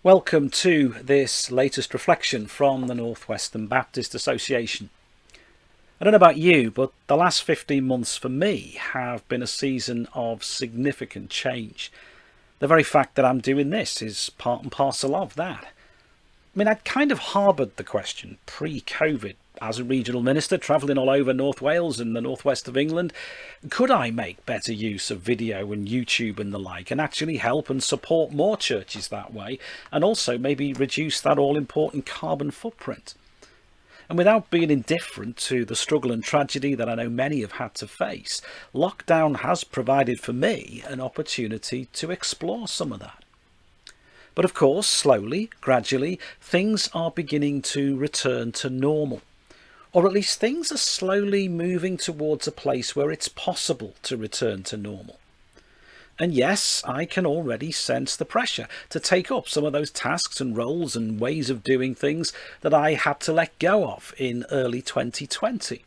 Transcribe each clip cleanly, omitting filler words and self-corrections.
Welcome to this latest reflection from the Northwestern Baptist Association. I don't know about you, but the last 15 months for me have been a season of significant change. The very fact that I'm doing this is part and parcel of that. I mean, I'd kind of harboured the question pre-COVID as a regional minister travelling all over North Wales and the northwest of England. Could I make better use of video and YouTube and the like and actually help and support more churches that way, and also maybe reduce that all-important carbon footprint? And without being indifferent to the struggle and tragedy that I know many have had to face, lockdown has provided for me an opportunity to explore some of that. But of course, slowly, gradually, things are beginning to return to normal. Or at least things are slowly moving towards a place where it's possible to return to normal. And yes, I can already sense the pressure to take up some of those tasks and roles and ways of doing things that I had to let go of in early 2020.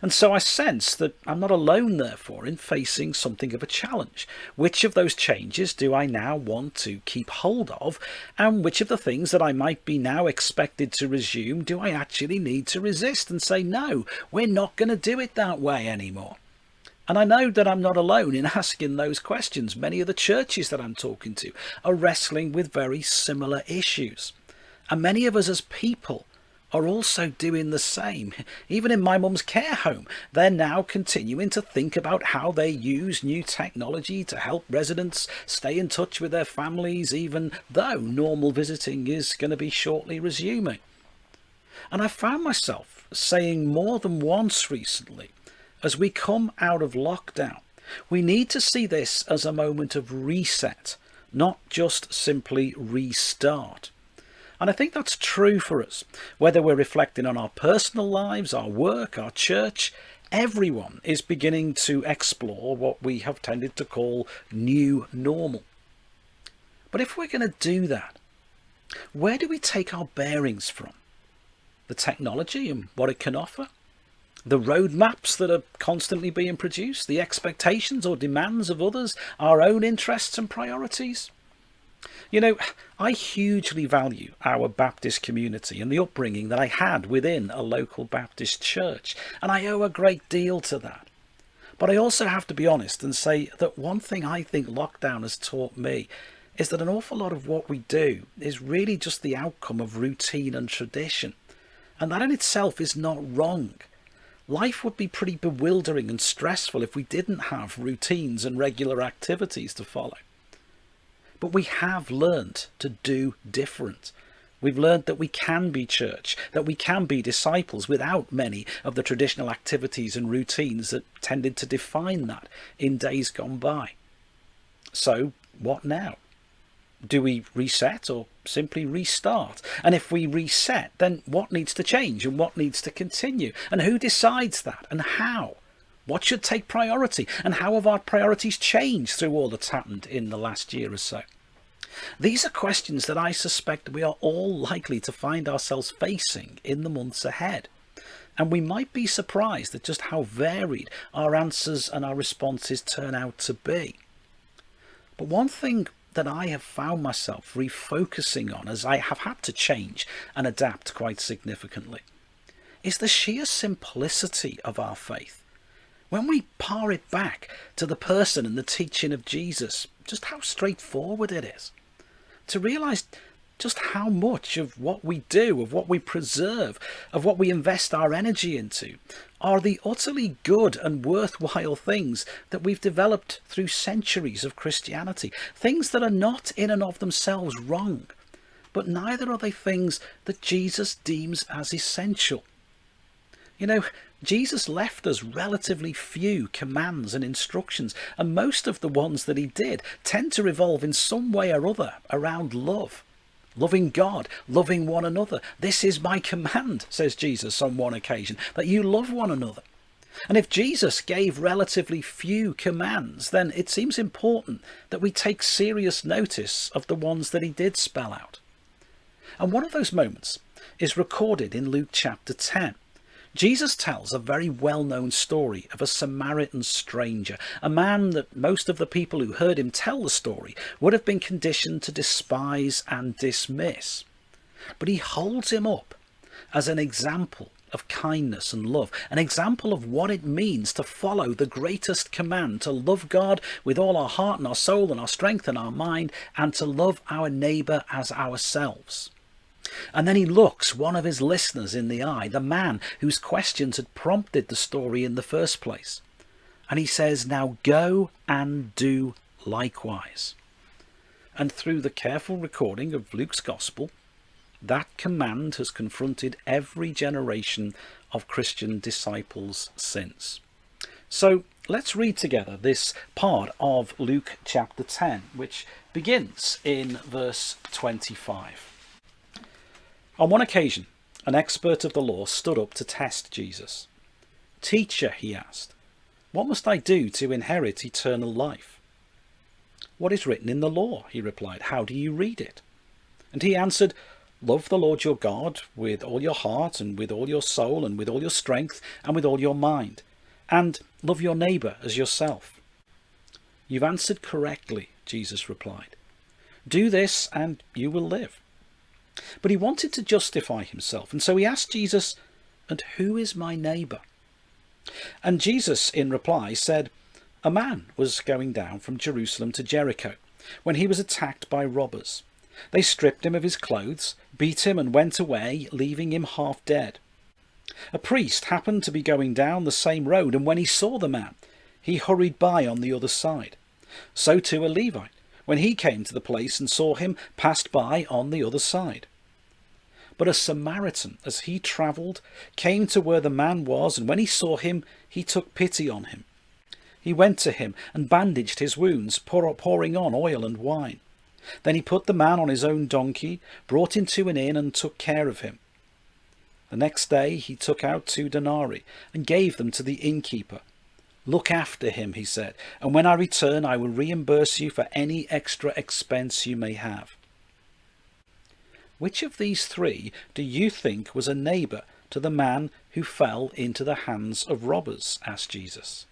And so I sense that I'm not alone, therefore, in facing something of a challenge. Which of those changes do I now want to keep hold of? And which of the things that I might be now expected to resume do I actually need to resist and say, no, we're not going to do it that way anymore? And I know that I'm not alone in asking those questions. Many of the churches that I'm talking to are wrestling with very similar issues. And many of us as people are also doing the same. Even in my mum's care home, they're now continuing to think about how they use new technology to help residents stay in touch with their families, even though normal visiting is going to be shortly resuming. And I found myself saying more than once recently, as we come out of lockdown, we need to see this as a moment of reset, not just simply restart. And I think that's true for us, whether we're reflecting on our personal lives, our work, our church. Everyone is beginning to explore what we have tended to call new normal. But if we're going to do that, where do we take our bearings from? The technology and what it can offer? The roadmaps that are constantly being produced? The expectations or demands of others? Our own interests and priorities? You know, I hugely value our Baptist community and the upbringing that I had within a local Baptist church, and I owe a great deal to that. But I also have to be honest and say that one thing I think lockdown has taught me is that an awful lot of what we do is really just the outcome of routine and tradition. And that in itself is not wrong. Life would be pretty bewildering and stressful if we didn't have routines and regular activities to follow. But we have learned to do different. We've learned that we can be church, that we can be disciples without many of the traditional activities and routines that tended to define that in days gone by. So what now? Do we reset or simply restart? And if we reset, then what needs to change and what needs to continue? And who decides that and how? What should take priority, and how have our priorities changed through all that's happened in the last year or so? These are questions that I suspect we are all likely to find ourselves facing in the months ahead. And we might be surprised at just how varied our answers and our responses turn out to be. But one thing that I have found myself refocusing on as I have had to change and adapt quite significantly is the sheer simplicity of our faith. When we par it back to the person and the teaching of Jesus, just how straightforward it is. To realise just how much of what we do, of what we preserve, of what we invest our energy into, are the utterly good and worthwhile things that we've developed through centuries of Christianity. Things that are not in and of themselves wrong, but neither are they things that Jesus deems as essential. You know, Jesus left us relatively few commands and instructions, and most of the ones that he did tend to revolve in some way or other around love. Loving God, loving one another. This is my command, says Jesus on one occasion, that you love one another. And if Jesus gave relatively few commands, then it seems important that we take serious notice of the ones that he did spell out. And one of those moments is recorded in Luke chapter 10. Jesus tells a very well-known story of a Samaritan stranger, a man that most of the people who heard him tell the story would have been conditioned to despise and dismiss. But he holds him up as an example of kindness and love, an example of what it means to follow the greatest command, to love God with all our heart and our soul and our strength and our mind, and to love our neighbour as ourselves. And then he looks one of his listeners in the eye, the man whose questions had prompted the story in the first place. And he says, "Now go and do likewise." And through the careful recording of Luke's Gospel, that command has confronted every generation of Christian disciples since. So let's read together this part of Luke chapter 10, which begins in verse 25. On one occasion, an expert of the law stood up to test Jesus. "Teacher," he asked, "what must I do to inherit eternal life?" "What is written in the law?" he replied. "How do you read it?" And he answered, "Love the Lord your God with all your heart and with all your soul and with all your strength and with all your mind, and love your neighbour as yourself." "You've answered correctly," Jesus replied. "Do this and you will live." But he wanted to justify himself, and so he asked Jesus, "And who is my neighbour?" And Jesus, in reply, said, "A man was going down from Jerusalem to Jericho when he was attacked by robbers. They stripped him of his clothes, beat him, and went away, leaving him half dead. A priest happened to be going down the same road, and when he saw the man, he hurried by on the other side. So too a Levite, when he came to the place and saw him, passed by on the other side. But a Samaritan, as he travelled, came to where the man was, and when he saw him, he took pity on him. He went to him and bandaged his wounds, pouring on oil and wine. Then he put the man on his own donkey, brought him to an inn, and took care of him. The next day he took out 2 denarii and gave them to the innkeeper. 'Look after him,' he said, 'and when I return I will reimburse you for any extra expense you may have.' Which of these 3 do you think was a neighbour to the man who fell into the hands of robbers?" asked Jesus.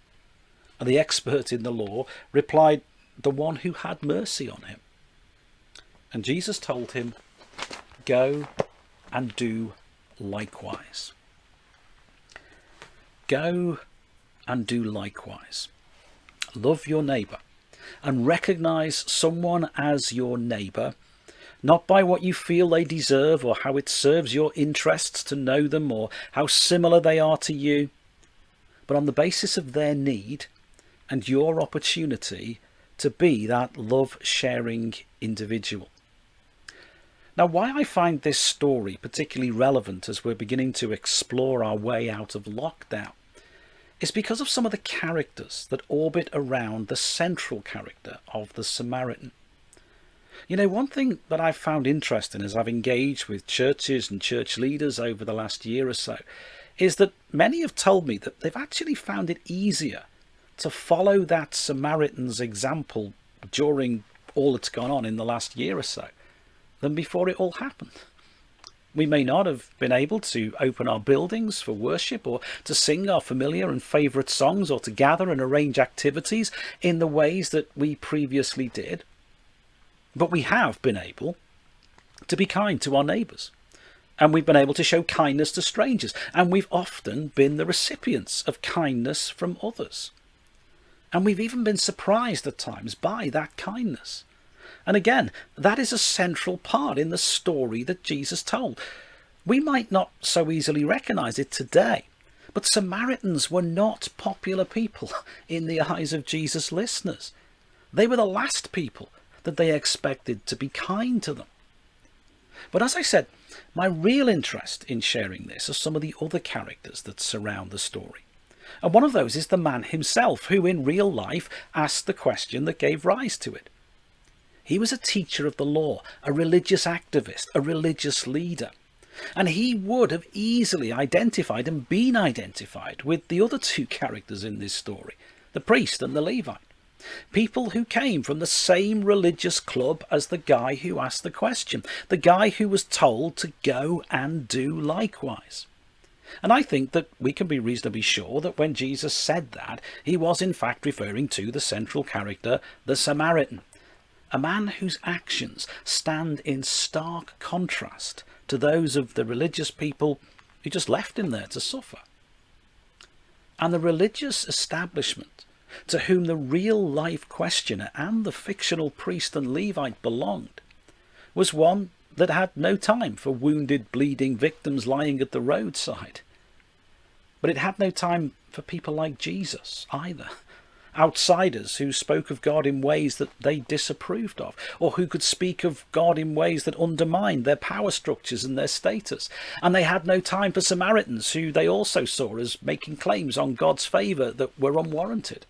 And the expert in the law replied, "The one who had mercy on him." And Jesus told him, "Go and do likewise." Go and do likewise. Love your neighbour and recognise someone as your neighbour, not by what you feel they deserve or how it serves your interests to know them or how similar they are to you, but on the basis of their need and your opportunity to be that love-sharing individual. Now, why I find this story particularly relevant as we're beginning to explore our way out of lockdown is because of some of the characters that orbit around the central character of the Samaritan. You know, one thing that I've found interesting as I've engaged with churches and church leaders over the last year or so is that many have told me that they've actually found it easier to follow that Samaritan's example during all that's gone on in the last year or so than before it all happened. We may not have been able to open our buildings for worship or to sing our familiar and favourite songs or to gather and arrange activities in the ways that we previously did. But we have been able to be kind to our neighbours, and we've been able to show kindness to strangers, and we've often been the recipients of kindness from others. And we've even been surprised at times by that kindness. And again, that is a central part in the story that Jesus told. We might not so easily recognise it today, but Samaritans were not popular people in the eyes of Jesus' listeners. They were the last people that they expected to be kind to them. But as I said, my real interest in sharing this are some of the other characters that surround the story. And one of those is the man himself, who in real life asked the question that gave rise to it. He was a teacher of the law, a religious activist, a religious leader. And he would have easily identified and been identified with the other 2 characters in this story, the priest and the Levite. People who came from the same religious club as the guy who asked the question, the guy who was told to go and do likewise. And I think that we can be reasonably sure that when Jesus said that, he was in fact referring to the central character, the Samaritan, a man whose actions stand in stark contrast to those of the religious people who just left him there to suffer. And the religious establishment to whom the real-life questioner and the fictional priest and Levite belonged was one that had no time for wounded, bleeding victims lying at the roadside. But it had no time for people like Jesus either. Outsiders who spoke of God in ways that they disapproved of, or who could speak of God in ways that undermined their power structures and their status. And they had no time for Samaritans, who they also saw as making claims on God's favour that were unwarranted.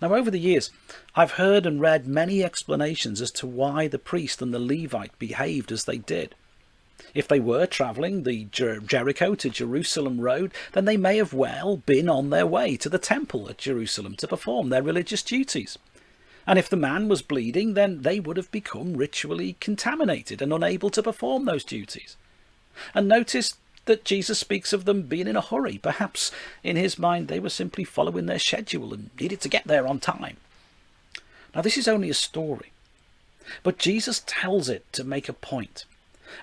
Now, over the years, I've heard and read many explanations as to why the priest and the Levite behaved as they did. If they were travelling the Jericho to Jerusalem road, then they may have well been on their way to the temple at Jerusalem to perform their religious duties. And if the man was bleeding, then they would have become ritually contaminated and unable to perform those duties. And notice that Jesus speaks of them being in a hurry. Perhaps in his mind they were simply following their schedule and needed to get there on time. Now, this is only a story, but Jesus tells it to make a point.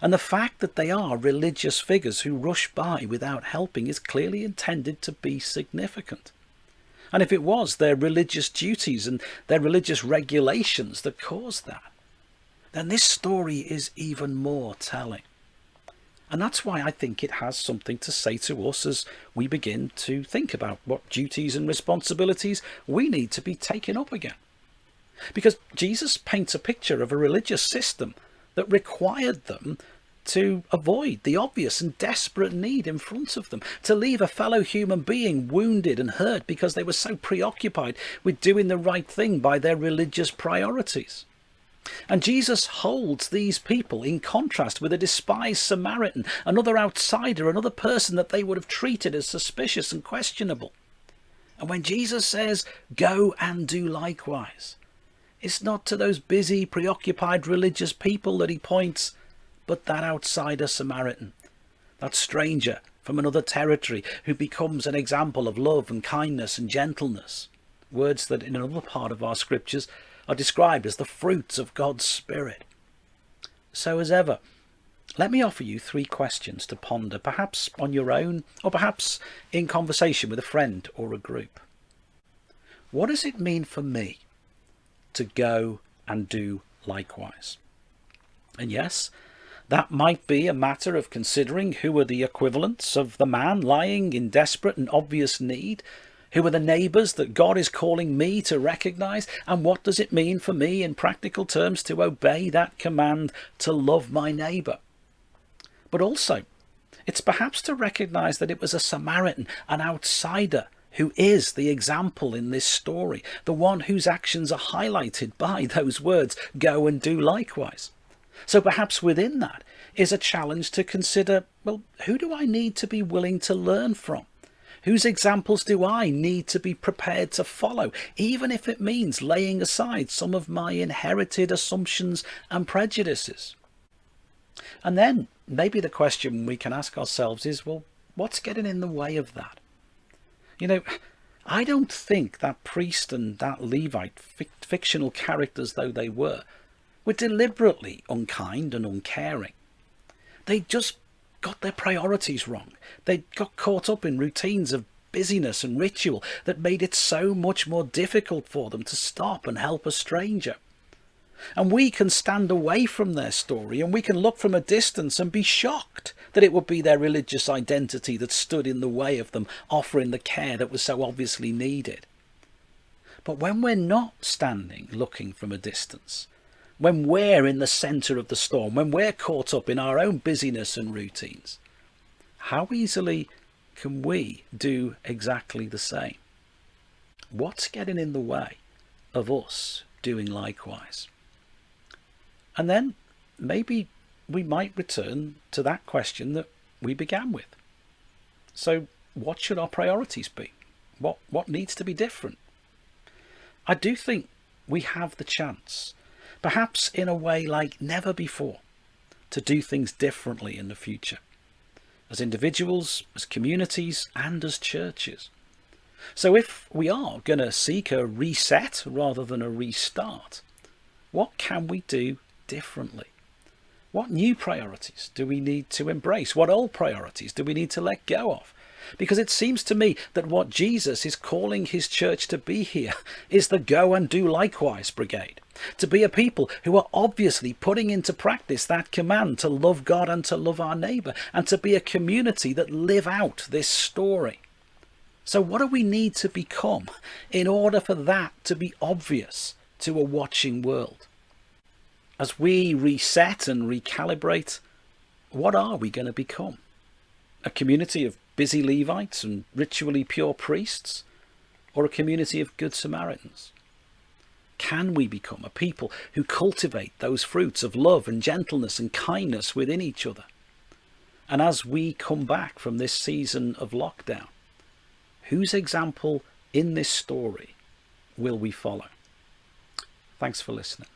And the fact that they are religious figures who rush by without helping is clearly intended to be significant. And if it was their religious duties and their religious regulations that caused that, then this story is even more telling. And that's why I think it has something to say to us as we begin to think about what duties and responsibilities we need to be taking up again. Because Jesus paints a picture of a religious system that required them to avoid the obvious and desperate need in front of them, to leave a fellow human being wounded and hurt because they were so preoccupied with doing the right thing by their religious priorities. And Jesus holds these people in contrast with a despised Samaritan, another outsider, another person that they would have treated as suspicious and questionable. And when Jesus says, "Go and do likewise," it's not to those busy, preoccupied religious people that he points, but that outsider Samaritan, that stranger from another territory who becomes an example of love and kindness and gentleness. Words that in another part of our scriptures are described as the fruits of God's Spirit. So as ever, let me offer you 3 questions to ponder, perhaps on your own, or perhaps in conversation with a friend or a group. What does it mean for me to go and do likewise? And yes, that might be a matter of considering who are the equivalents of the man lying in desperate and obvious need. Who are the neighbours that God is calling me to recognise? And what does it mean for me in practical terms to obey that command to love my neighbour? But also, it's perhaps to recognise that it was a Samaritan, an outsider, who is the example in this story, the one whose actions are highlighted by those words, "Go and do likewise." So perhaps within that is a challenge to consider, well, who do I need to be willing to learn from? Whose examples do I need to be prepared to follow, even if it means laying aside some of my inherited assumptions and prejudices? And then maybe the question we can ask ourselves is, well, what's getting in the way of that? I don't think that priest and that Levite, fictional characters though they were deliberately unkind and uncaring. They just got their priorities wrong. They got caught up in routines of busyness and ritual that made it so much more difficult for them to stop and help a stranger. And we can stand away from their story and we can look from a distance and be shocked that it would be their religious identity that stood in the way of them offering the care that was so obviously needed. But when we're not standing looking from a distance, when we're in the centre of the storm, when we're caught up in our own busyness and routines, how easily can we do exactly the same? What's getting in the way of us doing likewise? And then maybe we might return to that question that we began with. So what should our priorities be? What needs to be different? I do think we have the chance, perhaps in a way like never before, to do things differently in the future. as individuals, as communities, and as churches. So if we are going to seek a reset rather than a restart, what can we do differently? What new priorities do we need to embrace? What old priorities do we need to let go of? Because it seems to me that what Jesus is calling his church to be here is the go and do likewise brigade. To be a people who are obviously putting into practice that command to love God and to love our neighbour, and to be a community that live out this story. So what do we need to become in order for that to be obvious to a watching world? As we reset and recalibrate, what are we going to become? A community of busy Levites and ritually pure priests, or a community of good Samaritans? Can we become a people who cultivate those fruits of love and gentleness and kindness within each other? And as we come back from this season of lockdown, whose example in this story will we follow? Thanks for listening.